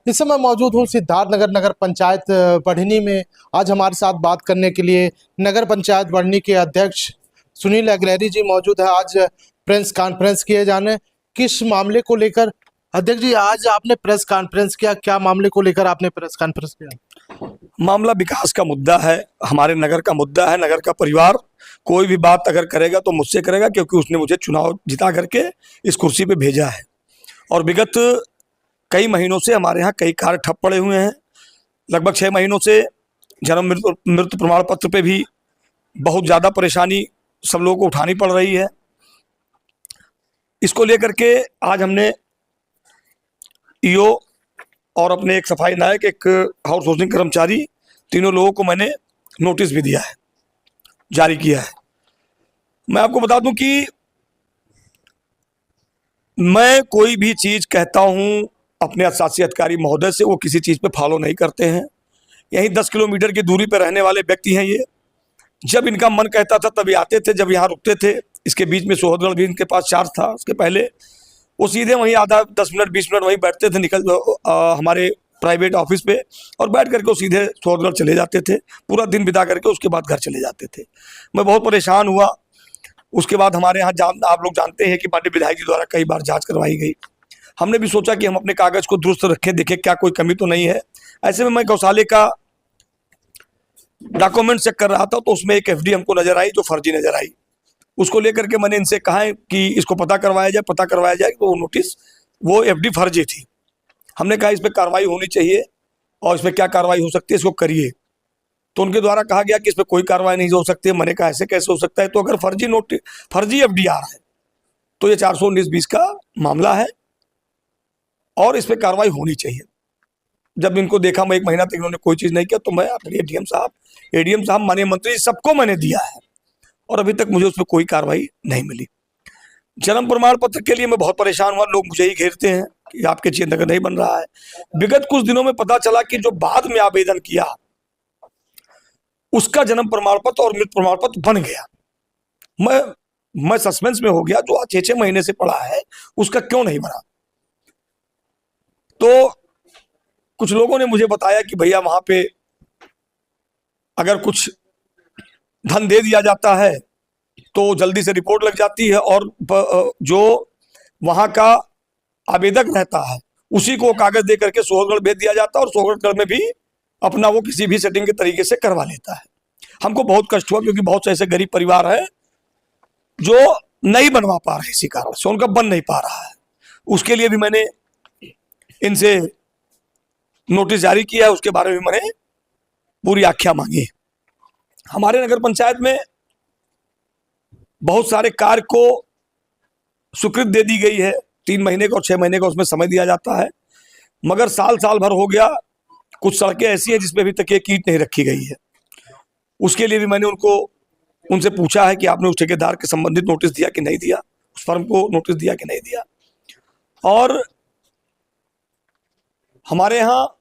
इस समय मौजूद हूँ सिद्धार्थनगर नगर पंचायत बढ़नी में। आज हमारे साथ बात करने के लिए नगर पंचायत बढ़नी के अध्यक्ष सुनील अग्रहरी जी मौजूद है। आज प्रेस कॉन्फ्रेंस किए जाने किस मामले को लेकर? अध्यक्ष जी, आज आपने प्रेस कॉन्फ्रेंस किया, क्या मामले को लेकर आपने प्रेस कॉन्फ्रेंस किया? मामला विकास का मुद्दा है, हमारे नगर का मुद्दा है। नगर का परिवार कोई भी बात अगर करेगा तो मुझसे करेगा, क्योंकि उसने मुझे चुनाव जिता करके इस कुर्सी पे भेजा है। और विगत कई महीनों से हमारे यहाँ कई कार्य ठप पड़े हुए हैं। लगभग 6 महीनों से जन्म मृत्यु प्रमाण पत्र पे भी बहुत ज़्यादा परेशानी सब लोगों को उठानी पड़ रही है। इसको लेकर के आज हमने ईओ और अपने एक सफाई नायक, एक हाउस होल्डिंग कर्मचारी, तीनों लोगों को मैंने नोटिस भी दिया है, जारी किया है। मैं आपको बता दूं कि मैं कोई भी चीज कहता हूं अपने शासी अधिकारी महोदय से, वो किसी चीज पे फॉलो नहीं करते हैं। यहीं 10 किलोमीटर की दूरी पर रहने वाले व्यक्ति हैं ये। जब इनका मन कहता था तभी आते थे, जब यहाँ रुकते थे। इसके बीच में सोहदगढ़ भी इनके पास चार्ज था। उसके पहले वो सीधे वहीं आधा 10 मिनट 20 मिनट वहीं बैठते थे, हमारे प्राइवेट ऑफिस पे, और बैठ करके वो सीधे सोहदगढ़ चले जाते थे। पूरा दिन बिता करके उसके बाद घर चले जाते थे। मैं बहुत परेशान हुआ। उसके बाद हमारे यहाँ आप लोग जानते हैं कि माननीय विधायक जी द्वारा कई बार जांच करवाई गई। हमने भी सोचा कि हम अपने कागज को दुरुस्त रखें, देखें क्या कोई कमी तो नहीं है। ऐसे में मैं गौशाले का डॉक्यूमेंट चेक कर रहा था, तो उसमें एक एफडी हमको नजर आई जो फर्जी नजर आई। उसको लेकर के मैंने इनसे कहा है कि इसको पता करवाया जाए। तो वो नोटिस, वो एफडी फर्जी थी। हमने कहा इस पर कार्रवाई होनी चाहिए और इस पर क्या कार्रवाई हो सकती है, इसको करिए। तो उनके द्वारा कहा गया कि इस पर कोई कार्रवाई नहीं हो सकती है। मैंने कहा ऐसे कैसे हो सकता है? तो अगर फर्जी एफडीआर है तो ये 419-20 का मामला है और इस पर कार्रवाई होनी चाहिए। जब इनको देखा, मैं 1 महीना तक इन्होंने कोई चीज नहीं किया, तो मैं अपने एडीएम साहब, माननीय मंत्री, सबको मैंने दिया है और अभी तक मुझे उस पर कोई कार्रवाई नहीं मिली। जन्म प्रमाण पत्र के लिए मैं बहुत परेशान हुआ। लोग मुझे ही घेरते हैं कि आपके चेंज नगर नहीं बन रहा है। विगत कुछ दिनों में पता चला कि जो बाद में आवेदन किया उसका जन्म प्रमाण पत्र और मृत्यु प्रमाण पत्र बन गया। मैं सस्पेंस में हो गया। जो 6 महीने से पड़ा है उसका क्यों नहीं बना? तो कुछ लोगों ने मुझे बताया कि भैया वहां पे अगर कुछ धन दे दिया जाता है तो जल्दी से रिपोर्ट लग जाती है, और जो वहां का आवेदक रहता है उसी को कागज दे करके सोहदगढ़ भेज दिया जाता है, और सोहदगढ़ में भी अपना वो किसी भी सेटिंग के तरीके से करवा लेता है। हमको बहुत कष्ट हुआ, क्योंकि बहुत से ऐसे गरीब परिवार हैं जो नहीं बनवा पा रहे, इसी कारण से उनका बन नहीं पा रहा है। उसके लिए भी मैंने इनसे नोटिस जारी किया है। उसके बारे में मैंने पूरी आख्या मांगी। हमारे नगर पंचायत में बहुत सारे कार्य को स्वीकृति दे दी गई है। 3 महीने का और 6 महीने का उसमें समय दिया जाता है, मगर साल भर हो गया। कुछ सड़कें ऐसी हैं जिसपे अभी तक ये कीट नहीं रखी गई है। उसके लिए भी मैंने उनसे पूछा है कि आपने उस ठेकेदार के संबंधित नोटिस दिया कि नहीं दिया, उस फर्म को नोटिस दिया कि नहीं दिया। और हमारे यहाँ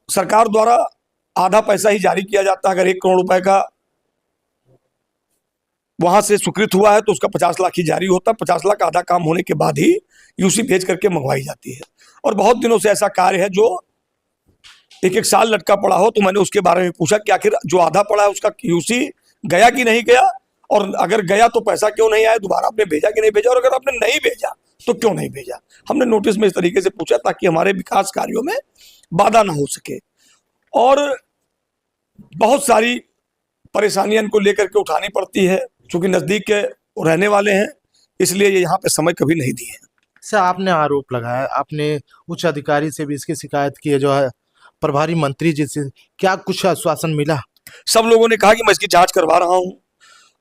सरकार द्वारा आधा पैसा ही जारी किया जाता है। अगर 1 करोड़ रुपए का वहां से स्वीकृत हुआ है तो उसका 50 लाख ही जारी होता है। 50 लाख आधा काम होने के बाद ही यूसी भेज करके मंगवाई जाती है। और बहुत दिनों से ऐसा कार्य है जो 1 साल लटका पड़ा हो। तो मैंने उसके बारे में पूछा कि आखिर जो आधा पड़ा है उसका यूसी गया कि नहीं गया, और अगर गया तो पैसा क्यों नहीं आया, दोबारा आपने भेजा कि नहीं भेजा, और अगर आपने नहीं भेजा तो क्यों नहीं भेजा। हमने नोटिस में इस तरीके से पूछा ताकि हमारे विकास कार्यों में बाधा ना हो सके। और बहुत सारी परेशानियां इनको लेकर के उठानी पड़ती है। चूंकि नजदीक के रहने वाले हैं, इसलिए ये यहाँ पे समय कभी नहीं दिए। सर, आपने आरोप लगाया, आपने उच्च अधिकारी से भी इसकी शिकायत की है, जो है प्रभारी मंत्री जी से, क्या कुछ आश्वासन मिला? सब लोगों ने कहा कि मैं इसकी जांच करवा रहा हूं,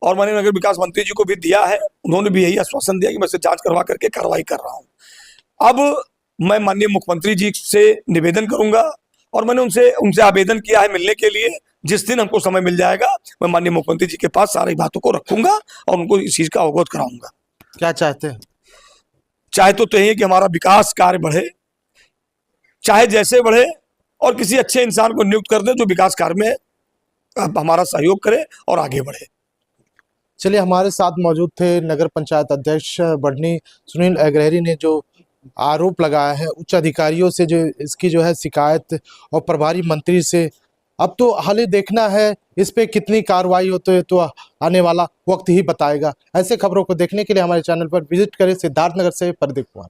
और मैंने नगर विकास मंत्री जी को भी दिया है। उन्होंने भी यही आश्वासन दिया कि मैं इसे जांच करवा करके कार्रवाई कर रहा हूं। अब मैं माननीय मुख्यमंत्री जी से निवेदन करूंगा, और मैंने उनसे आवेदन किया है मिलने के लिए। जिस दिन हमको समय मिल जाएगा मैं माननीय मुख्यमंत्री जी के पास सारी बातों को रखूंगा और उनको इस चीज का अवगत कराऊंगा। क्या चाहते हैं? चाहे तो यही कि हमारा विकास कार्य बढ़े, चाहे जैसे बढ़े, और किसी अच्छे इंसान को नियुक्त कर दे जो विकास कार्य में हमारा सहयोग करे और आगे बढ़े। चलिए, हमारे साथ मौजूद थे नगर पंचायत अध्यक्ष बढ़नी सुनील अग्रहरी ने, जो आरोप लगाया है उच्च अधिकारियों से, जो इसकी जो है शिकायत, और प्रभारी मंत्री से। अब तो हाल ही देखना है इस पे कितनी कार्रवाई होती है, तो आने वाला वक्त ही बताएगा। ऐसे खबरों को देखने के लिए हमारे चैनल पर विजिट करें। सिद्धार्थनगर से प्रदीप कुमार।